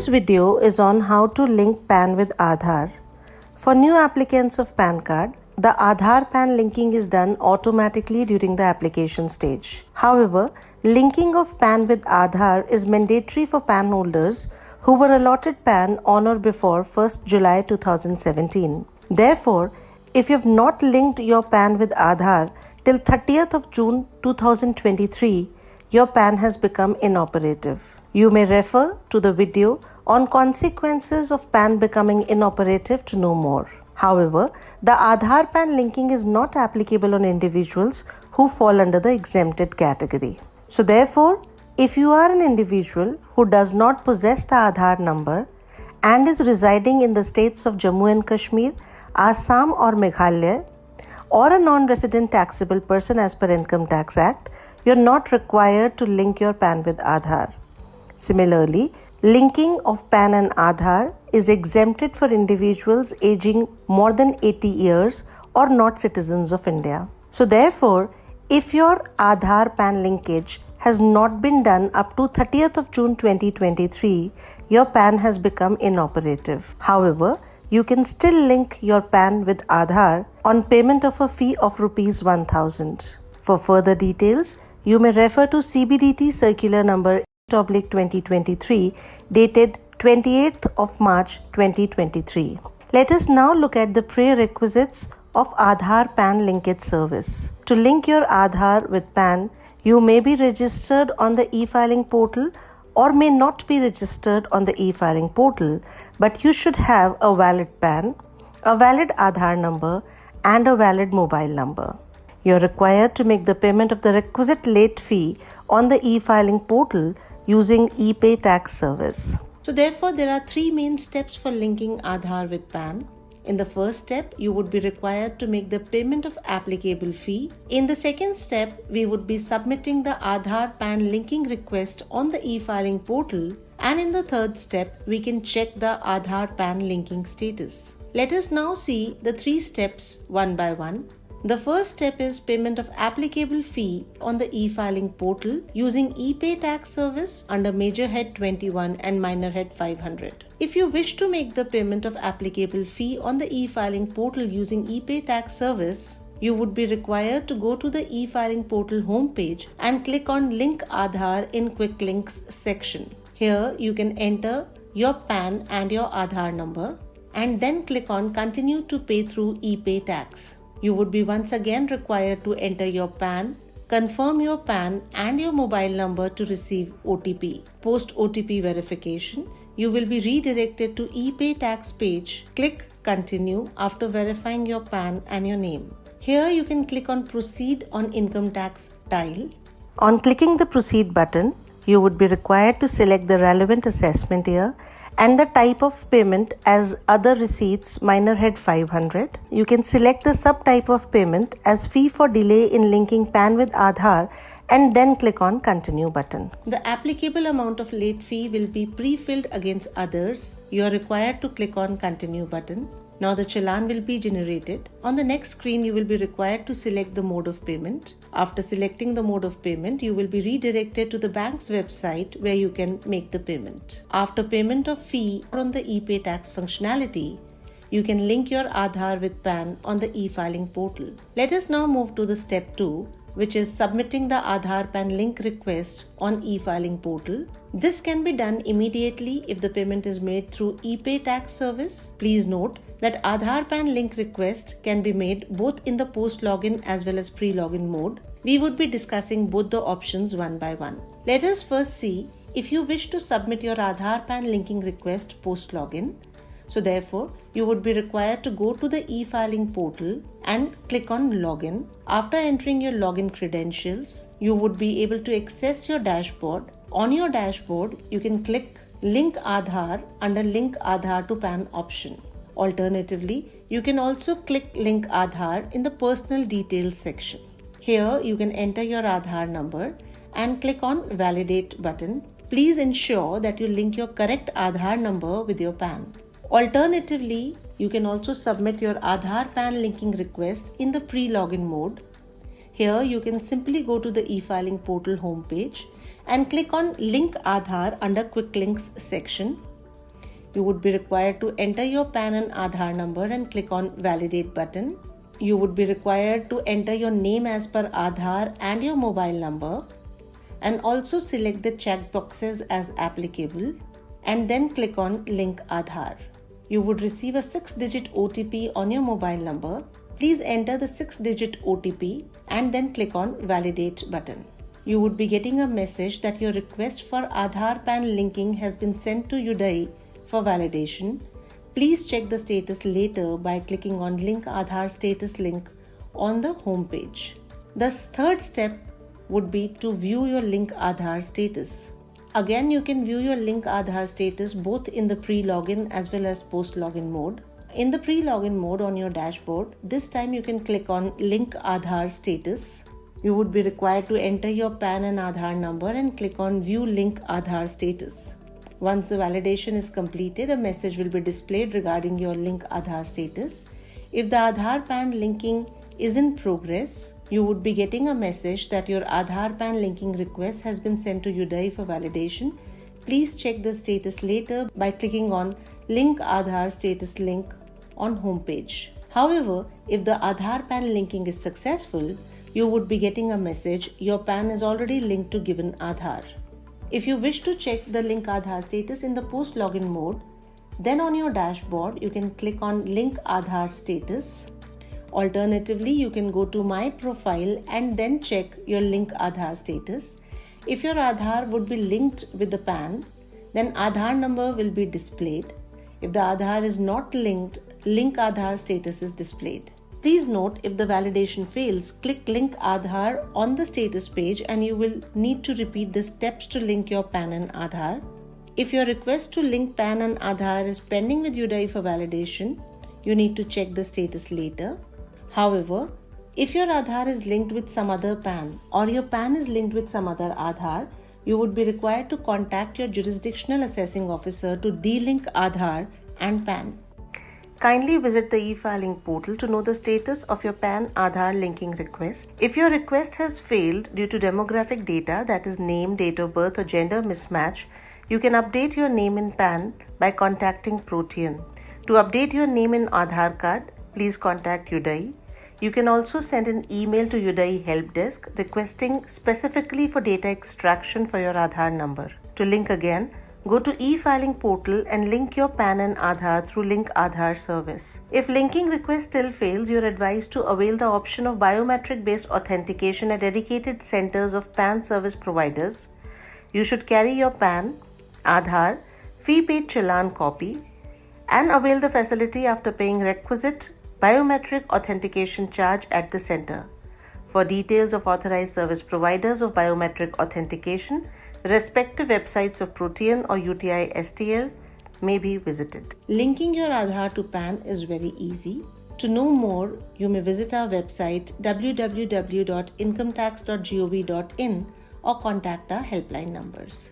This video is on how to link PAN with Aadhaar. For new applicants of PAN card, the Aadhaar PAN linking is done automatically during the application stage. However, linking of PAN with Aadhaar is mandatory for PAN holders who were allotted PAN on or before 1st July 2017. Therefore, if you have not linked your PAN with Aadhaar till 30th of June 2023, your PAN has become inoperative. You may refer to the video on consequences of PAN becoming inoperative to know more. However, the Aadhaar PAN linking is not applicable on individuals who fall under the exempted category. So therefore, if you are an individual who does not possess the Aadhaar number and is residing in the states of Jammu and Kashmir, Assam or Meghalaya, or a non-resident taxable person as per Income Tax Act, you are not required to link your PAN with Aadhaar. Similarly, linking of PAN and Aadhaar is exempted for individuals aging more than 80 years or not citizens of India. So therefore, if your Aadhaar PAN linkage has not been done up to 30th of June 2023, your PAN has become inoperative. However, you can still link your PAN with Aadhaar on payment of a fee of Rs 1000. For further details, you may refer to CBDT Circular Number 2023 dated 28th of March 2023. Let us now look at the prerequisites of Aadhaar PAN linkage service. To link your Aadhaar with PAN, you may be registered on the e-filing portal or may not be registered on the e-filing portal, but you should have a valid PAN, a valid Aadhaar number, and a valid mobile number. You are required to make the payment of the requisite late fee on the e-filing portal using ePay tax service. So therefore, there are three main steps for linking Aadhaar with PAN. In the first step, you would be required to make the payment of applicable fee. In the second step, we would be submitting the Aadhaar PAN linking request on the e-filing portal. And in the third step, we can check the Aadhaar PAN linking status. Let us now see the three steps one by one. The first step is payment of applicable fee on the e-filing portal using ePay tax service under Major Head 21 and Minor Head 500. If you wish to make the payment of applicable fee on the e-filing portal using ePay tax service, you would be required to go to the e-filing portal homepage and click on Link Aadhaar in Quick Links section. Here you can enter your PAN and your Aadhaar number and then click on Continue to pay through ePay tax. You would be once again required to enter your PAN, confirm your PAN and your mobile number to receive OTP. Post OTP verification, you will be redirected to ePay tax page. Click Continue after verifying your PAN and your name. Here you can click on Proceed on Income Tax tile. On clicking the Proceed button, you would be required to select the relevant assessment year and the type of payment as Other Receipts Minor Head 500. You can select the subtype of payment as Fee for Delay in Linking PAN with Aadhaar and then click on Continue button. The applicable amount of late fee will be pre-filled against others. You are required to click on Continue button. Now the challan will be generated. On the next screen, you will be required to select the mode of payment. After selecting the mode of payment, you will be redirected to the bank's website where you can make the payment. After payment of fee on the ePay tax functionality, you can link your Aadhaar with PAN on the e-filing portal. Let us now move to the step 2, which is submitting the Aadhaar PAN link request on e-filing portal. This can be done immediately if the payment is made through ePay tax service. Please note that Aadhaar PAN link request can be made both in the post-login as well as pre-login mode. We would be discussing both the options one by one. Let us first see if you wish to submit your Aadhaar PAN linking request post-login. So therefore, you would be required to go to the e-filing portal and click on Login. After entering your login credentials, you would be able to access your dashboard. On your dashboard, you can click Link Aadhaar under Link Aadhaar to PAN option. Alternatively, you can also click Link Aadhaar in the Personal Details section. Here, you can enter your Aadhaar number and click on Validate button. Please ensure that you link your correct Aadhaar number with your PAN. Alternatively, you can also submit your Aadhaar PAN linking request in the pre-login mode. Here, you can simply go to the e-filing portal homepage and click on Link Aadhaar under Quick Links section. You would be required to enter your PAN and Aadhaar number and click on Validate button. You would be required to enter your name as per Aadhaar and your mobile number, and also select the check boxes as applicable and then click on Link Aadhaar. You would receive a 6-digit OTP on your mobile number. Please enter the 6-digit OTP and then click on Validate button. You would be getting a message that your request for Aadhaar PAN linking has been sent to UDAI for validation. Please check the status later by clicking on Link Aadhaar status link on the home page. The third step would be to view your Link Aadhaar status. Again, you can view your Link Aadhaar status both in the pre-login as well as post-login mode. In the pre-login mode on your dashboard, this time you can click on Link Aadhaar status. You would be required to enter your PAN and Aadhaar number and click on View Link Aadhaar status. Once the validation is completed, a message will be displayed regarding your Link Aadhaar status. If the Aadhaar PAN linking is in progress, you would be getting a message that your Aadhaar PAN linking request has been sent to UDAI for validation. Please check the status later by clicking on Link Aadhaar status link on home page. However, if the Aadhaar PAN linking is successful, you would be getting a message your PAN is already linked to given Aadhaar. If you wish to check the Link Aadhaar status in the post-login mode, then on your dashboard you can click on Link Aadhaar status. Alternatively, you can go to My Profile and then check your Link Aadhaar status. If your Aadhaar would be linked with the PAN, then Aadhaar number will be displayed. If the Aadhaar is not linked, Link Aadhaar status is displayed. Please note, if the validation fails, click Link Aadhaar on the status page and you will need to repeat the steps to link your PAN and Aadhaar. If your request to link PAN and Aadhaar is pending with UDAI for validation, you need to check the status later. However, if your Aadhaar is linked with some other PAN or your PAN is linked with some other Aadhaar, you would be required to contact your jurisdictional assessing officer to de-link Aadhaar and PAN. Kindly visit the e-filing portal to know the status of your PAN Aadhaar linking request. If your request has failed due to demographic data, that is name, date of birth or gender mismatch, you can update your name in PAN by contacting Protean. To update your name in Aadhaar card, please contact UDAI. You can also send an email to UDAI Help Desk requesting specifically for data extraction for your Aadhaar number. To link again, go to e-filing portal and link your PAN and Aadhaar through Link Aadhaar service. If linking request still fails, you are advised to avail the option of biometric-based authentication at dedicated centers of PAN service providers. You should carry your PAN, Aadhaar, fee-paid challan copy and avail the facility after paying requisite biometric authentication charge at the center. For details of authorized service providers of biometric authentication, respective websites of Protean or UTI STL may be visited. Linking your Aadhaar to PAN is very easy. To know more, you may visit our website www.incometax.gov.in or contact our helpline numbers.